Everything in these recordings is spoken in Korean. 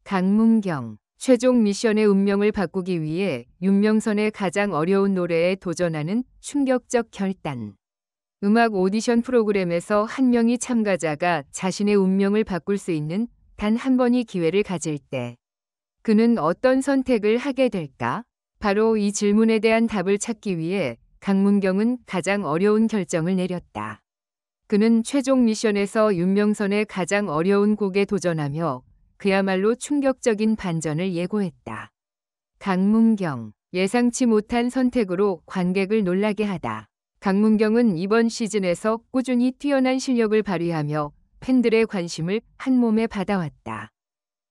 강문경, 최종 미션의 운명을 바꾸기 위해 윤명선의 가장 어려운 노래에 도전하는 충격적 결단. 음악 오디션 프로그램에서 한 명의 참가자가 자신의 운명을 바꿀 수 있는 단 한 번의 기회를 가질 때 그는 어떤 선택을 하게 될까? 바로 이 질문에 대한 답을 찾기 위해 강문경은 가장 어려운 결정을 내렸다. 그는 최종 미션에서 윤명선의 가장 어려운 곡에 도전하며 그야말로 충격적인 반전을 예고했다. 강문경, 예상치 못한 선택으로 관객을 놀라게 하다. 강문경은 이번 시즌에서 꾸준히 뛰어난 실력을 발휘하며 팬들의 관심을 한몸에 받아왔다.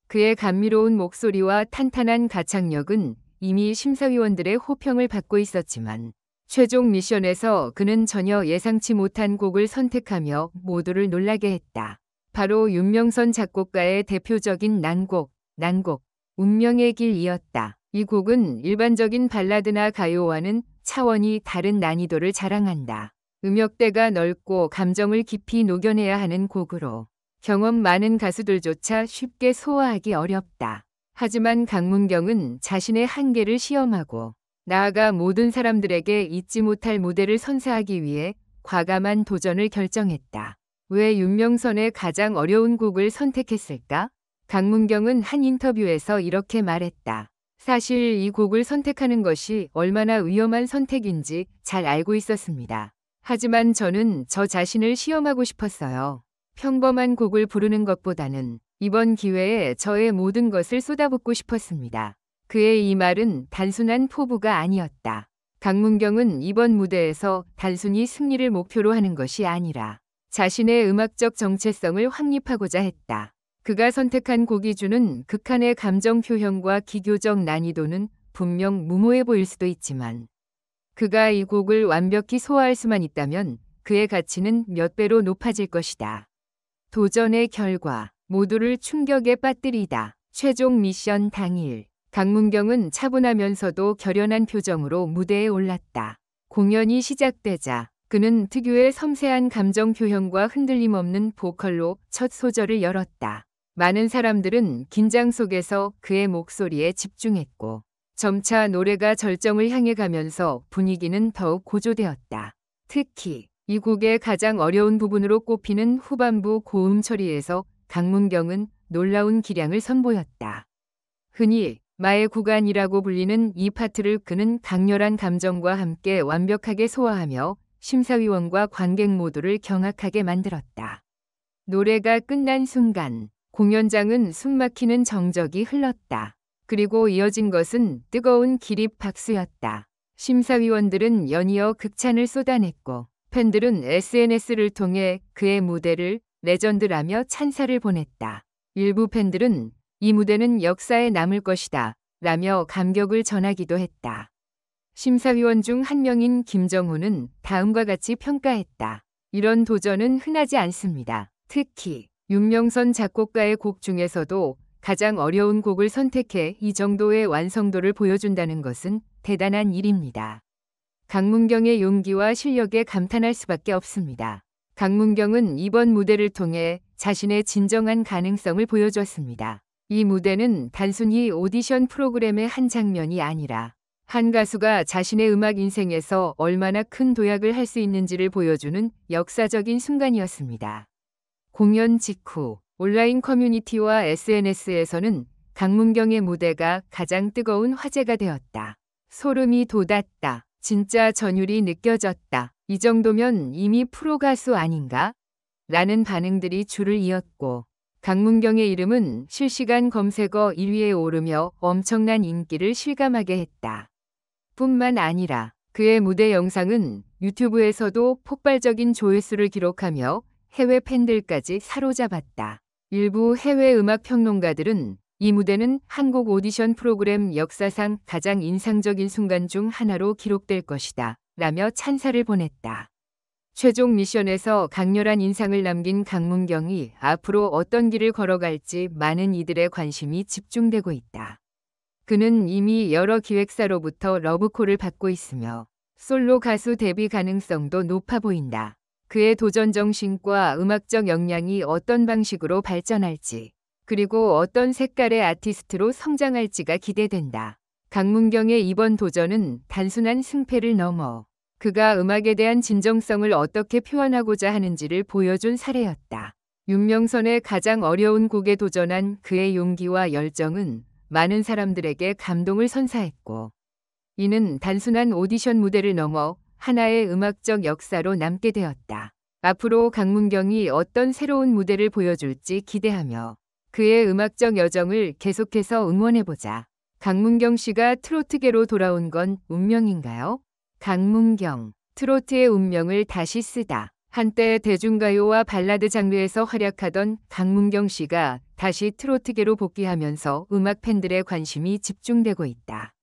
그의 감미로운 목소리와 탄탄한 가창력은 이미 심사위원들의 호평을 받고 있었지만 최종 미션에서 그는 전혀 예상치 못한 곡을 선택하며 모두를 놀라게 했다. 바로 윤명선 작곡가의 대표적인 난곡, 운명의 길이었다. 이 곡은 일반적인 발라드나 가요와는 차원이 다른 난이도를 자랑한다. 음역대가 넓고 감정을 깊이 녹여내야 하는 곡으로 경험 많은 가수들조차 쉽게 소화하기 어렵다. 하지만 강문경은 자신의 한계를 시험하고 나아가 모든 사람들에게 잊지 못할 무대를 선사하기 위해 과감한 도전을 결정했다. 왜 윤명선의 가장 어려운 곡을 선택했을까? 강문경은 한 인터뷰에서 이렇게 말했다. 사실 이 곡을 선택하는 것이 얼마나 위험한 선택인지 잘 알고 있었습니다. 하지만 저는 저 자신을 시험하고 싶었어요. 평범한 곡을 부르는 것보다는 이번 기회에 저의 모든 것을 쏟아붓고 싶었습니다. 그의 이 말은 단순한 포부가 아니었다. 강문경은 이번 무대에서 단순히 승리를 목표로 하는 것이 아니라 자신의 음악적 정체성을 확립하고자 했다. 그가 선택한 곡이 주는 극한의 감정 표현과 기교적 난이도는 분명 무모해 보일 수도 있지만 그가 이 곡을 완벽히 소화할 수만 있다면 그의 가치는 몇 배로 높아질 것이다. 도전의 결과 모두를 충격에 빠뜨리다. 최종 미션 당일 강문경은 차분하면서도 결연한 표정으로 무대에 올랐다. 공연이 시작되자 그는 특유의 섬세한 감정 표현과 흔들림 없는 보컬로 첫 소절을 열었다. 많은 사람들은 긴장 속에서 그의 목소리에 집중했고 점차 노래가 절정을 향해 가면서 분위기는 더욱 고조되었다. 특히 이 곡의 가장 어려운 부분으로 꼽히는 후반부 고음 처리에서 강문경은 놀라운 기량을 선보였다. 흔히 마의 구간이라고 불리는 이 파트를 그는 강렬한 감정과 함께 완벽하게 소화하며 심사위원과 관객 모두를 경악하게 만들었다. 노래가 끝난 순간 공연장은 숨막히는 정적이 흘렀다. 그리고 이어진 것은 뜨거운 기립 박수였다. 심사위원들은 연이어 극찬을 쏟아냈고 팬들은 SNS를 통해 그의 무대를 레전드라며 찬사를 보냈다. 일부 팬들은 이 무대는 역사에 남을 것이다 라며 감격을 전하기도 했다. 심사위원 중 한 명인 김정훈은 다음과 같이 평가했다. 이런 도전은 흔하지 않습니다. 특히 윤명선 작곡가의 곡 중에서도 가장 어려운 곡을 선택해 이 정도의 완성도를 보여준다는 것은 대단한 일입니다. 강문경의 용기와 실력에 감탄할 수밖에 없습니다. 강문경은 이번 무대를 통해 자신의 진정한 가능성을 보여줬습니다. 이 무대는 단순히 오디션 프로그램의 한 장면이 아니라 한 가수가 자신의 음악 인생에서 얼마나 큰 도약을 할 수 있는지를 보여주는 역사적인 순간이었습니다. 공연 직후 온라인 커뮤니티와 SNS에서는 강문경의 무대가 가장 뜨거운 화제가 되었다. 소름이 돋았다. 진짜 전율이 느껴졌다. 이 정도면 이미 프로 가수 아닌가? 라는 반응들이 줄을 이었고 강문경의 이름은 실시간 검색어 1위에 오르며 엄청난 인기를 실감하게 했다. 뿐만 아니라 그의 무대 영상은 유튜브에서도 폭발적인 조회수를 기록하며 해외 팬들까지 사로잡았다. 일부 해외 음악 평론가들은 이 무대는 한국 오디션 프로그램 역사상 가장 인상적인 순간 중 하나로 기록될 것이다 라며 찬사를 보냈다. 최종 미션에서 강렬한 인상을 남긴 강문경이 앞으로 어떤 길을 걸어갈지 많은 이들의 관심이 집중되고 있다. 그는 이미 여러 기획사로부터 러브콜을 받고 있으며 솔로 가수 데뷔 가능성도 높아 보인다. 그의 도전 정신과 음악적 역량이 어떤 방식으로 발전할지 그리고 어떤 색깔의 아티스트로 성장할지가 기대된다. 강문경의 이번 도전은 단순한 승패를 넘어 그가 음악에 대한 진정성을 어떻게 표현하고자 하는지를 보여준 사례였다. 윤명선의 가장 어려운 곡에 도전한 그의 용기와 열정은 많은 사람들에게 감동을 선사했고, 이는 단순한 오디션 무대를 넘어 하나의 음악적 역사로 남게 되었다. 앞으로 강문경이 어떤 새로운 무대를 보여줄지 기대하며 그의 음악적 여정을 계속해서 응원해보자. 강문경 씨가 트로트계로 돌아온 건 운명인가요? 강문경, 트로트의 운명을 다시 쓰다. 한때 대중가요와 발라드 장르에서 활약하던 강문경 씨가 다시 트로트계로 복귀하면서 음악 팬들의 관심이 집중되고 있다.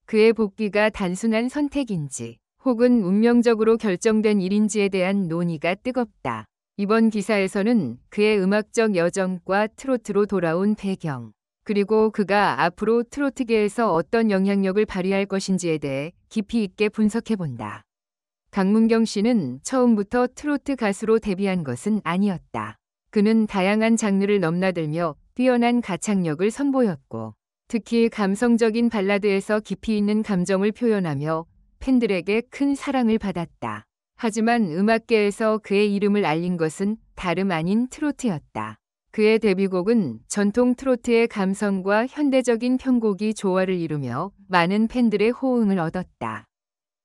그의 복귀가 단순한 선택인지 혹은 운명적으로 결정된 일인지에 대한 논의가 뜨겁다. 이번 기사에서는 그의 음악적 여정과 트로트로 돌아온 배경, 그리고 그가 앞으로 트로트계에서 어떤 영향력을 발휘할 것인지에 대해 깊이 있게 분석해본다. 강문경 씨는 처음부터 트로트 가수로 데뷔한 것은 아니었다. 그는 다양한 장르를 넘나들며 뛰어난 가창력을 선보였고, 특히 감성적인 발라드에서 깊이 있는 감정을 표현하며 팬들에게 큰 사랑을 받았다. 하지만 음악계에서 그의 이름을 알린 것은 다름 아닌 트로트였다. 그의 데뷔곡은 전통 트로트의 감성과 현대적인 편곡이 조화를 이루며 많은 팬들의 호응을 얻었다.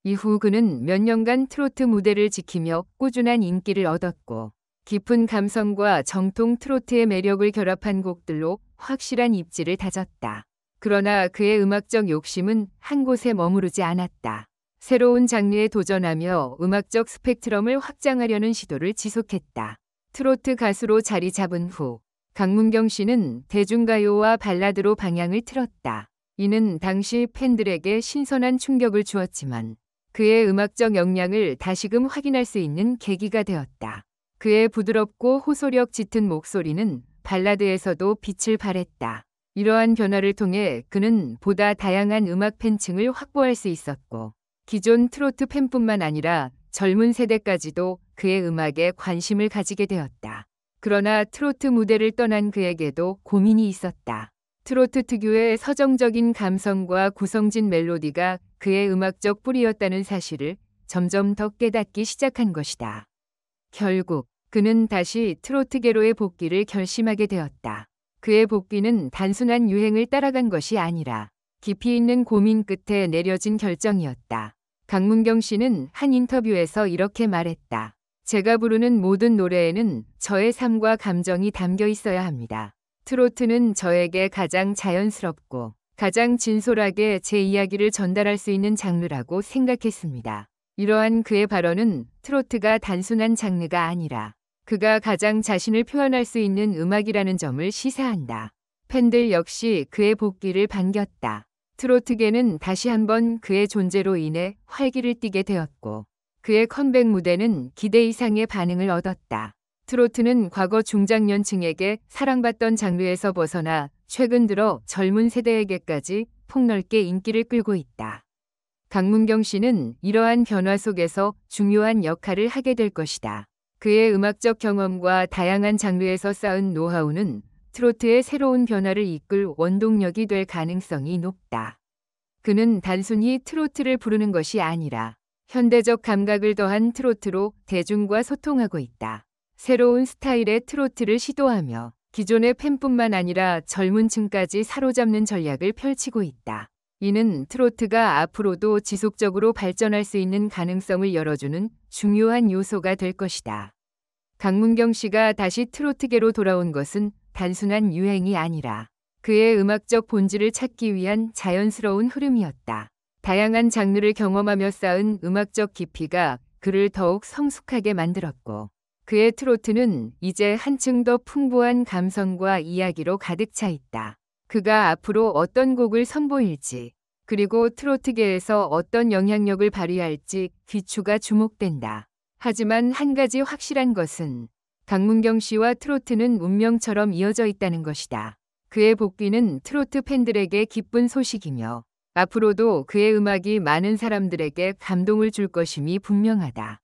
이후 그는 몇 년간 트로트 무대를 지키며 꾸준한 인기를 얻었고, 깊은 감성과 정통 트로트의 매력을 결합한 곡들로 확실한 입지를 다졌다. 그러나 그의 음악적 욕심은 한 곳에 머무르지 않았다. 새로운 장르에 도전하며 음악적 스펙트럼을 확장하려는 시도를 지속했다. 트로트 가수로 자리 잡은 후 강문경 씨는 대중가요와 발라드로 방향을 틀었다. 이는 당시 팬들에게 신선한 충격을 주었지만 그의 음악적 역량을 다시금 확인할 수 있는 계기가 되었다. 그의 부드럽고 호소력 짙은 목소리는 발라드에서도 빛을 발했다. 이러한 변화를 통해 그는 보다 다양한 음악 팬층을 확보할 수 있었고, 기존 트로트 팬뿐만 아니라 젊은 세대까지도 그의 음악에 관심을 가지게 되었다. 그러나 트로트 무대를 떠난 그에게도 고민이 있었다. 트로트 특유의 서정적인 감성과 구성진 멜로디가 그의 음악적 뿌리였다는 사실을 점점 더 깨닫기 시작한 것이다. 결국 그는 다시 트로트계로의 복귀를 결심하게 되었다. 그의 복귀는 단순한 유행을 따라간 것이 아니라 깊이 있는 고민 끝에 내려진 결정이었다. 강문경 씨는 한 인터뷰에서 이렇게 말했다. 제가 부르는 모든 노래에는 저의 삶과 감정이 담겨 있어야 합니다. 트로트는 저에게 가장 자연스럽고 가장 진솔하게 제 이야기를 전달할 수 있는 장르라고 생각했습니다. 이러한 그의 발언은 트로트가 단순한 장르가 아니라 그가 가장 자신을 표현할 수 있는 음악이라는 점을 시사한다. 팬들 역시 그의 복귀를 반겼다. 트로트계는 다시 한번 그의 존재로 인해 활기를 띠게 되었고, 그의 컴백 무대는 기대 이상의 반응을 얻었다. 트로트는 과거 중장년층에게 사랑받던 장르에서 벗어나 최근 들어 젊은 세대에게까지 폭넓게 인기를 끌고 있다. 강문경 씨는 이러한 변화 속에서 중요한 역할을 하게 될 것이다. 그의 음악적 경험과 다양한 장르에서 쌓은 노하우는 트로트의 새로운 변화를 이끌 원동력이 될 가능성이 높다. 그는 단순히 트로트를 부르는 것이 아니라 현대적 감각을 더한 트로트로 대중과 소통하고 있다. 새로운 스타일의 트로트를 시도하며 기존의 팬뿐만 아니라 젊은 층까지 사로잡는 전략을 펼치고 있다. 이는 트로트가 앞으로도 지속적으로 발전할 수 있는 가능성을 열어주는 중요한 요소가 될 것이다. 강문경 씨가 다시 트로트계로 돌아온 것은 단순한 유행이 아니라 그의 음악적 본질을 찾기 위한 자연스러운 흐름이었다. 다양한 장르를 경험하며 쌓은 음악적 깊이가 그를 더욱 성숙하게 만들었고, 그의 트로트는 이제 한층 더 풍부한 감성과 이야기로 가득 차 있다. 그가 앞으로 어떤 곡을 선보일지, 그리고 트로트계에서 어떤 영향력을 발휘할지 귀추가 주목된다. 하지만 한 가지 확실한 것은 강문경 씨와 트로트는 운명처럼 이어져 있다는 것이다. 그의 복귀는 트로트 팬들에게 기쁜 소식이며 앞으로도 그의 음악이 많은 사람들에게 감동을 줄 것임이 분명하다.